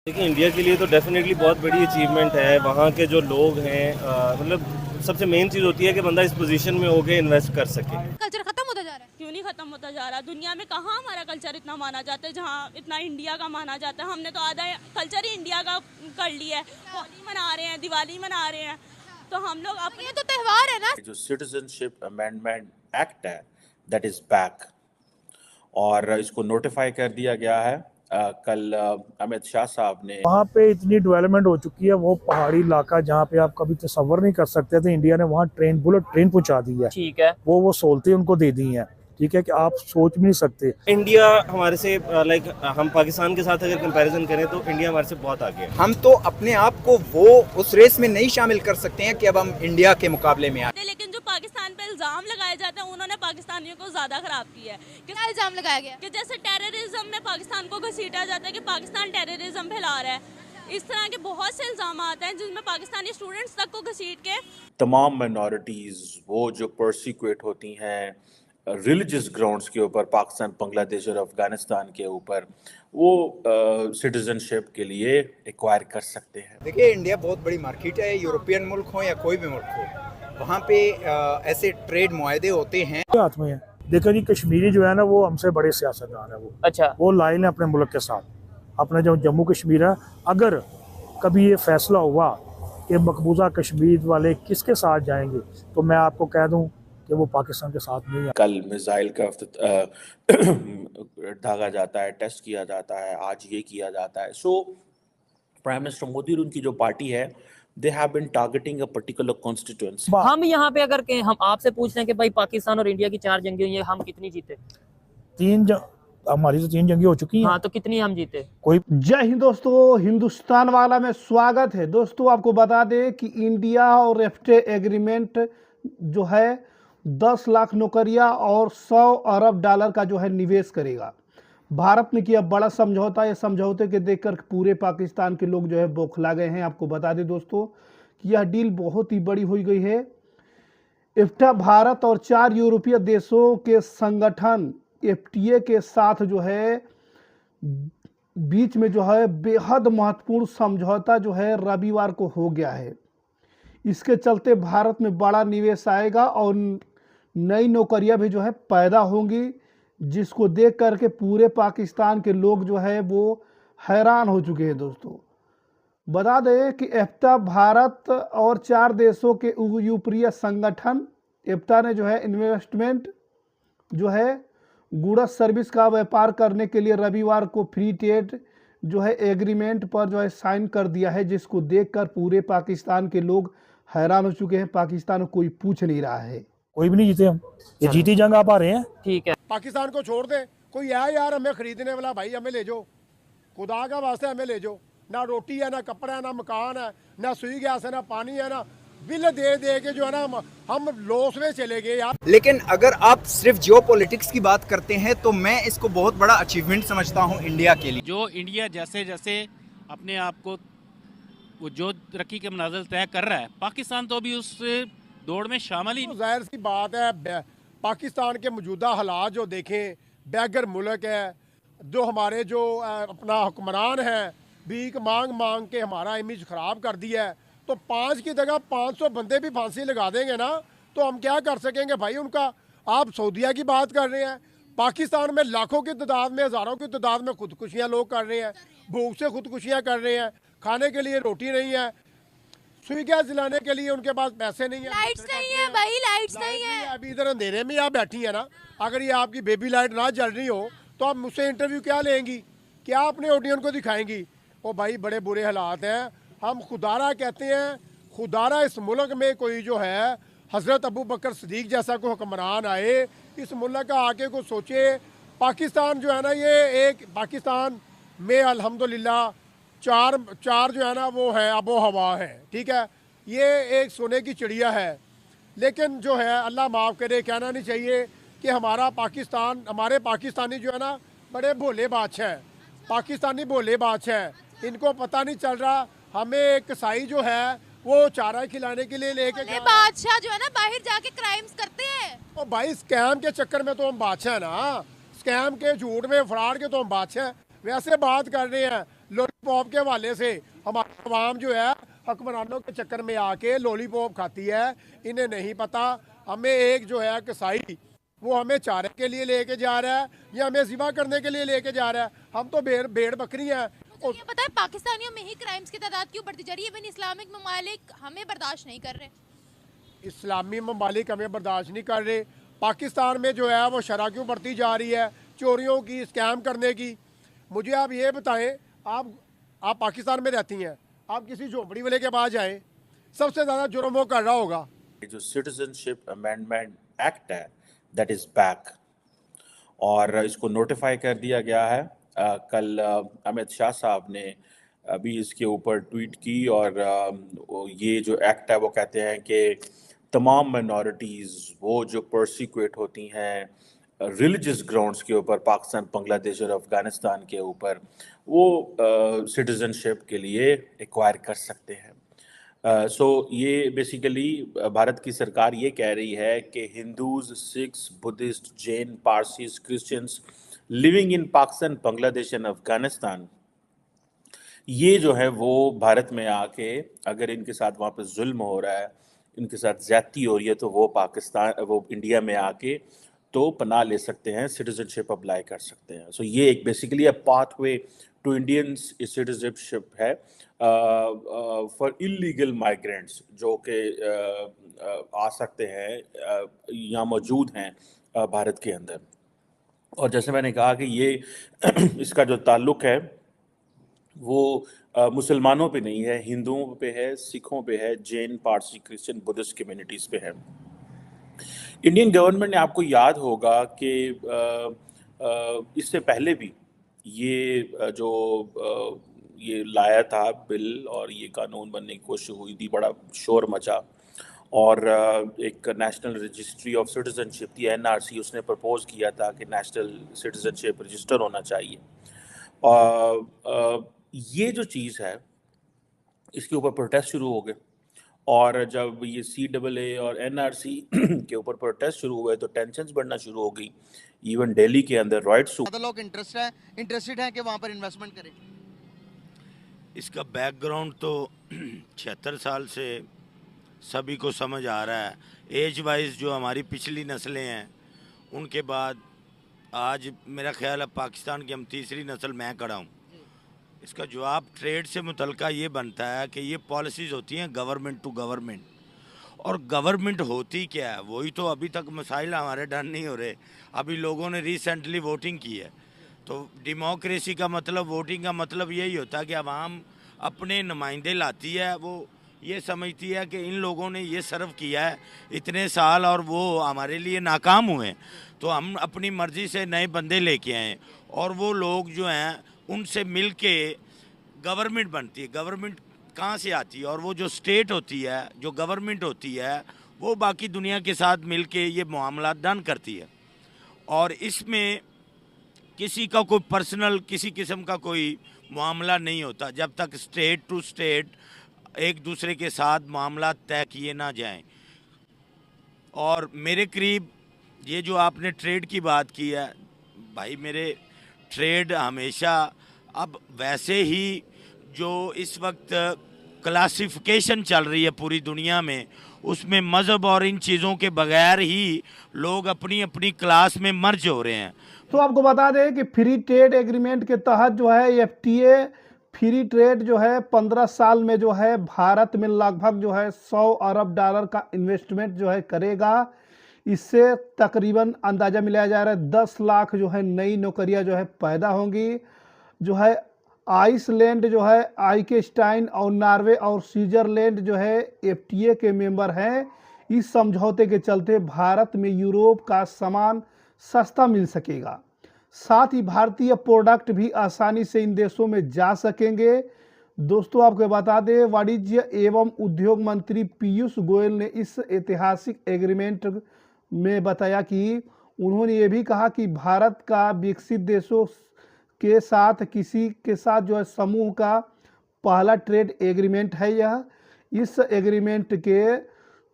देखिए, इंडिया के लिए तो डेफिनेटली बहुत बड़ी अचीवमेंट है। वहाँ के जो लोग हैं, मतलब सबसे मेन चीज़ होती है कि बंदा इस पोजीशन में होके इन्वेस्ट कर सके। कल्चर खत्म होता जा रहा है। क्यों नहीं खत्म होता जा रहा? दुनिया में कहाँ हमारा कल्चर इतना माना जाता है जहाँ इतना इंडिया का माना जाता है। हमने तो आधा कल्चर ही इंडिया का कर लिया है। होली मना रहे हैं, दिवाली मना रहे हैं, तो हम लोग अपने ये तो त्योहार है ना। जो सिटीजनशिप अमेंडमेंट एक्ट है दैट इज बैक और इसको नोटिफाई कर दिया गया है। कल अमित शाह साहब ने वहाँ पे इतनी डेवलपमेंट हो चुकी है, वो पहाड़ी इलाका जहाँ पे आप कभी तसव्वुर नहीं कर सकते थे, इंडिया ने वहाँ बुलेट ट्रेन पहुँचा दी है। ठीक है, वो सहूलतें उनको दे दी हैं, ठीक है, कि आप सोच भी नहीं सकते। इंडिया हमारे से लाइक हम पाकिस्तान के साथ अगर कंपैरिजन करें तो इंडिया हमारे से बहुत आगे है। हम तो अपने आप को वो उस रेस में नहीं शामिल कर सकते हैं कि अब हम इंडिया के मुकाबले में आए। लेकिन जो पाकिस्तान पे इल्जाम लगाए जाते हैं उन्होंने पाकिस्तानियों को ज्यादा खराब किया है। क्या इल्जाम लगाया गया? कि जैसे टेररिज्म में पाकिस्तान को घसीटा जाता है कि पाकिस्तान टेररिज्म फैला रहा है। इस तरह के बहुत से इल्जाम आते हैं जिसमें पाकिस्तानी स्टूडेंट्स तक को घसीट के तमाम माइनॉरिटीज वो जो परसिक्यूट होती हैं रिलीजियस ग्राउंड्स के ऊपर, पाकिस्तान, बांग्लादेश और अफगानिस्तान के ऊपर, वो सिटीजनशिप के लिए एक्वायर कर सकते हैं। देखिए, इंडिया बहुत बड़ी मार्केट है। यूरोपियन मुल्क हो या कोई भी मुल्क हो, वहाँ पे ऐसे ट्रेड मुआहदे होते हैं। हाथ में है, देखो जी, कश्मीरी जो है ना वो हमसे बड़े सियासतदान है। अच्छा, वो लाइन है अपने मुल्क के साथ। अपना जो जम्मू कश्मीर है, अगर कभी ये फैसला हुआ कि मकबूजा कश्मीर वाले किसके साथ जाएंगे, तो मैं आपको कह दूं कि वो पाकिस्तान के साथ नहीं है। कल मिसाइल का दागा जाता है, टेस्ट किया जाता है, आज ये किया जाता है। सो प्राइम मिनिस्टर मोदी और उनकी जो पार्टी है, they have been targeting a particular constituency. हम यहाँ पे अगर हम आपसे पूछ रहे हैं कि भाई पाकिस्तान और इंडिया की 4 जंगें हुई हैं, हम कितनी जीते? हमारी तो 3 जंगी हो चुकी हैं। हाँ, तो कितनी हम जीते? कोई जय हिंद दोस्तों, हिंदुस्तान वाला में स्वागत है। दोस्तों, आपको बता दें कि इंडिया और एफटीए एग्रीमेंट जो है 10 लाख नौकरियां और 100 अरब डॉलर का जो है निवेश करेगा। भारत ने किया बड़ा समझौता। ये समझौते के देखकर पूरे पाकिस्तान के लोग जो है बौखला गए हैं। आपको बता दें दोस्तों कि यह डील बहुत ही बड़ी हो गई है। इफ्टा भारत और 4 यूरोपीय देशों के संगठन एफटीए के साथ जो है बीच में जो है बेहद महत्वपूर्ण समझौता जो है रविवार को हो गया है। इसके चलते भारत में बड़ा निवेश आएगा और नई नौकरियां भी जो है पैदा होंगी, जिसको देख करके पूरे पाकिस्तान के लोग जो है वो हैरान हो चुके हैं। दोस्तों, बता दें कि एफ्टा भारत और 4 देशों के यूरोपीय संगठन एफ्टा ने जो है इन्वेस्टमेंट जो है गुड्स सर्विस का व्यापार करने के लिए रविवार को फ्री ट्रेड जो है एग्रीमेंट पर जो है साइन कर दिया है, जिसको देखकर पूरे पाकिस्तान के लोग हैरान हो चुके हैं। पाकिस्तान को कोई पूछ नहीं रहा है। कोई भी नहीं जीते हम, ये जीती जंग आप आ रहे हैं। ठीक है, पाकिस्तान को छोड़ दे, कोई है यार हमें खरीदने वाला, भाई हमें ले जाओ, खुदा का वास्ते हमें ले जाओ। ना रोटी है, ना कपड़ा है, ना मकान है, ना सुई गैस है, ना पानी है, ना बिल दे दे के जो है ना हम लॉस में चले गए यार। लेकिन अगर आप सिर्फ जियोपॉलिटिक्स की बात करते हैं तो मैं इसको बहुत बड़ा अचीवमेंट समझता हूं इंडिया के लिए। जो इंडिया जैसे जैसे अपने आप को वो जो तरक्की के मनाजिल तय कर रहा है, पाकिस्तान तो अभी उस दौड़ में शामिल ही नहीं। जाहिर सी बात है, पाकिस्तान के मौजूदा हालात जो देखें, बैगर मुल्क है, जो हमारे जो अपना हुक्मरान है भीख मांग मांग के हमारा इमेज ख़राब कर दिया है। तो 5 की जगह 500 बंदे भी फांसी लगा देंगे ना, तो हम क्या कर सकेंगे भाई उनका। आप सऊदीया की बात कर रहे हैं, पाकिस्तान में लाखों की तादाद में, हज़ारों की तादाद में खुदकुशियाँ लोग कर रहे हैं, भूख से खुदकुशियाँ कर रहे हैं, खाने के लिए रोटी नहीं है, सुई गैस जलाने के लिए उनके पास पैसे नहीं है, लाइट्स नहीं है भाई, लाइट्स नहीं है। अभी इधर अंधेरे में आप बैठी है ना, अगर ये आपकी बेबी लाइट ना जल रही हो तो आप मुझसे इंटरव्यू क्या लेंगी, क्या अपने ऑडियंस को दिखाएंगी? ओ भाई, बड़े बुरे हालात हैं। हम खुदारा कहते हैं, खुदारा इस मुल्क में कोई जो है हज़रत अबू बकर सिद्दीक जैसा कोई हुक्मरान आए, इस मुल्क का आके को सोचे। पाकिस्तान जो है ना, ये एक पाकिस्तान में अल्हम्दुलिल्लाह चार जो है ना वो है आबो हवा है, ठीक है, ये एक सोने की चिड़िया है। लेकिन जो है अल्लाह माफ़ करे, कहना नहीं चाहिए कि हमारा पाकिस्तान, हमारे पाकिस्तानी जो है ना बड़े भोले बादशाह हैं, पाकिस्तानी भोले बादशाह हैं। इनको पता नहीं चल रहा, हमें एक कसाई जो है वो चारा खिलाने के लिए लेके बादशाह जो है ना बाहर जाके क्राइम्स करते हैं। और भाई स्कैम के चक्कर में तो हम बादशाह ना, स्कैम के झूठ में फ्रॉड के तो हम बादशाह। वैसे बात कर रहे हैं लॉलीपॉप लॉलीपॉप के हवाले से हमारी आवाम जो है हुक्मरानों के चक्कर में आके लॉलीपॉप खाती है। इन्हें नहीं पता हमें एक जो है कसाई वो हमें चारे के लिए लेके जा रहा है या हमें ज़िबा करने के लिए लेके जा रहा है। हम तो भेड़ बकरी हैं। तो ये पता है पाकिस्तानियों में ही क्राइम्स की तादाद क्यों बढ़ती जा रही है? इवन इस्लामिक ममालिक हमें बर्दाश्त नहीं कर रहे। इस्लामी ममालिक हमें बर्दाश्त नहीं कर रहे। पाकिस्तान में जो है वो शरह क्यों बढ़ती जा रही है, चोरियों की, स्कैम करने की। मुझे आप ये बताएं, आप पाकिस्तान में रहती हैं, आप किसी झोपड़ी वाले के पास जाएं, सबसे ज़्यादा जुर्म वो कर रहा होगा। जो सिटीजनशिप अमेंडमेंट एक्ट है दैट इज़ बैक और इसको नोटिफाई कर दिया गया है। कल अमित शाह साहब ने अभी इसके ऊपर ट्वीट की और ये जो एक्ट है वो कहते हैं कि तमाम माइनॉरिटीज़ वो जो परसिक्यूट होती हैं रिलीजियस ग्राउंड्स के ऊपर पाकिस्तान, बांग्लादेश और अफ़गानिस्तान के ऊपर, वो सिटीजनशिप के लिए एक्वायर कर सकते हैं। सो ये बेसिकली भारत की सरकार ये कह रही है कि Hindus, Sikhs, Buddhist, Jain, Parsis, Christians living in Pakistan, Bangladesh and Afghanistan, ये जो है वो भारत में आके अगर इनके साथ वहाँ पे जुल्म हो रहा है, इनके साथ ज़्यादती हो रही है, तो वो इंडिया में आके तो पनाह ले सकते हैं, सिटीजनशिप अप्लाई कर सकते हैं। सो ये एक basically a pathway to Indian citizenship है फॉर इलीगल माइग्रेंट्स जो कि आ सकते हैं, यहाँ मौजूद हैं भारत के अंदर। और जैसे मैंने कहा कि ये इसका जो ताल्लुक़ है वो मुसलमानों पे नहीं है, हिंदुओं पे है, सिखों पे है, Jain, Parsi, Christian, Buddhist communities पे है। इंडियन गवर्नमेंट ने, आपको याद होगा कि इससे पहले भी ये लाया था बिल और ये कानून बनने की कोशिश हुई थी, बड़ा शोर मचा और एक नेशनल रजिस्ट्री ऑफ सिटीजनशिप थी NRC, उसने प्रपोज किया था कि नेशनल सिटीजनशिप रजिस्टर होना चाहिए। ये जो चीज़ है इसके ऊपर प्रोटेस्ट शुरू हो गए और जब ये CAA और NRC के ऊपर प्रोटेस्ट शुरू हुए तो टेंशन्स बढ़ना शुरू हो गई। इवन दिल्ली के अंदर रॉयट्स लोग इंटरेस्टेड हैं कि वहाँ पर इन्वेस्टमेंट करें। इसका बैकग्राउंड तो 76 साल से सभी को समझ आ रहा है। एज वाइज जो हमारी पिछली नस्लें हैं उनके बाद आज मेरा ख्याल है पाकिस्तान की हम तीसरी नस्ल मैं खड़ा हूँ। इसका जवाब ट्रेड से मुतल्का ये बनता है कि ये पॉलिसीज़ होती हैं गवर्नमेंट टू गवर्नमेंट, और गवर्नमेंट होती क्या है वही तो अभी तक मसाइल हमारे डन नहीं हो रहे। अभी लोगों ने रिसेंटली वोटिंग की है, तो डेमोक्रेसी का मतलब, वोटिंग का मतलब यही होता है कि अवाम अपने नुमाइंदे लाती है, वो ये समझती है कि इन लोगों ने ये सर्व किया है इतने साल और वो हमारे लिए नाकाम हुए, तो हम अपनी मर्ज़ी से नए बंदे लेके आए और वो लोग जो हैं उनसे मिल के गवर्नमेंट बनती है। गवर्नमेंट कहाँ से आती है? और वो जो स्टेट होती है, जो गवर्नमेंट होती है, वो बाकी दुनिया के साथ मिल के ये मामला डन करती है और इसमें किसी का कोई पर्सनल किसी किस्म का कोई मामला नहीं होता जब तक स्टेट टू स्टेट एक दूसरे के साथ मामला तय किए ना जाएं। और मेरे करीब ये जो आपने ट्रेड की बात की है भाई, मेरे ट्रेड हमेशा, अब वैसे ही जो इस वक्त क्लासिफिकेशन चल रही है पूरी दुनिया में, उसमें मज़हब और इन चीज़ों के बगैर ही लोग अपनी अपनी क्लास में मर्ज हो रहे हैं। तो आपको बता दें कि फ्री ट्रेड एग्रीमेंट के तहत जो है FTA फ्री ट्रेड जो है 15 साल में जो है भारत में लगभग जो है $100 अरब का इन्वेस्टमेंट जो है करेगा। इससे तकरीबन अंदाज़ा मिलाया जा रहा है 10 लाख जो है नई नौकरियां जो है पैदा होंगी। जो है आइसलैंड जो है आइकेस्टाइन और नॉर्वे और स्विट्जरलैंड जो है FTA के मेंबर हैं। इस समझौते के चलते भारत में यूरोप का सामान सस्ता मिल सकेगा, साथ ही भारतीय प्रोडक्ट भी आसानी से इन देशों में जा सकेंगे। दोस्तों आपको बता दें, वाणिज्य एवं उद्योग मंत्री पीयूष गोयल ने इस ऐतिहासिक एग्रीमेंट में बताया कि उन्होंने ये भी कहा कि भारत का विकसित देशों के साथ किसी के साथ जो है समूह का पहला ट्रेड एग्रीमेंट है। यह इस एग्रीमेंट के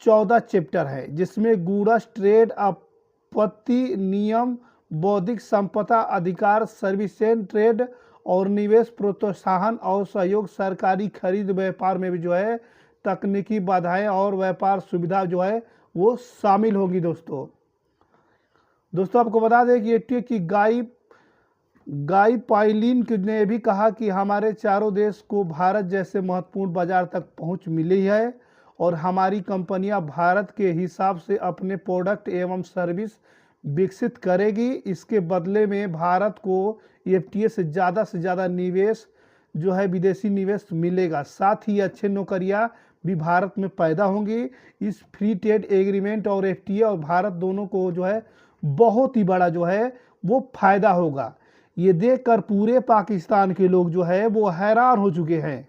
14 चैप्टर है, जिसमें गुड्स ट्रेड, आपत्ति नियम, बौद्धिक संपदा अधिकार, सर्विसेज ट्रेड और निवेश प्रोत्साहन और सहयोग, सरकारी खरीद, व्यापार में भी जो है तकनीकी बाधाएं और व्यापार सुविधा जो है वो शामिल होगी। दोस्तों आपको बता दें कि एफटीए की गाई पाइलिन ने भी कहा कि हमारे चारों देश को भारत जैसे महत्वपूर्ण बाजार तक पहुंच मिली है और हमारी कंपनियां भारत के हिसाब से अपने प्रोडक्ट एवं सर्विस विकसित करेगी। इसके बदले में भारत को एफटीए से ज़्यादा निवेश जो है विदेशी निवेश मिलेगा, साथ ही अच्छे नौकरियां भी भारत में पैदा होंगी। इस फ्री ट्रेड एग्रीमेंट और एफटीए और भारत दोनों को जो है बहुत ही बड़ा जो है वो फायदा होगा। ये देखकर पूरे पाकिस्तान के लोग जो है वो हैरान हो चुके हैं।